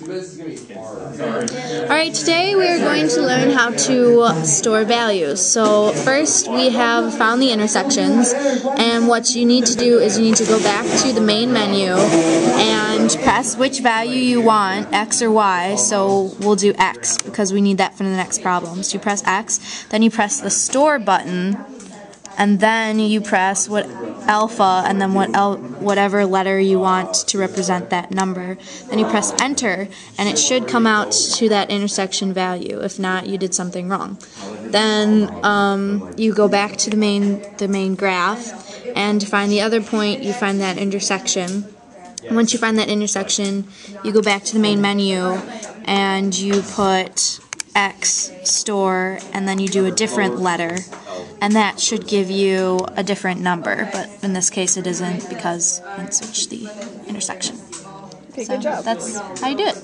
Alright, today we are going to learn how to store values. So first we have found the intersections, and what you need to do is you need to go back to the main menu and press which value you want, X or Y. So we'll do X because we need that for the next problem. So you press X, then you press the store button, and then you press alpha and then whatever letter you want to represent that number. Then you press enter, and it should come out to that intersection value. If not, you did something wrong. Then you go back to the main graph, and to find the other point, you find that intersection. Once you find that intersection, you go back to the main menu and you put X store, and then you do a different letter, and that should give you a different number, but in this case it isn't because I switched the intersection. Okay, so good job. That's how you do it.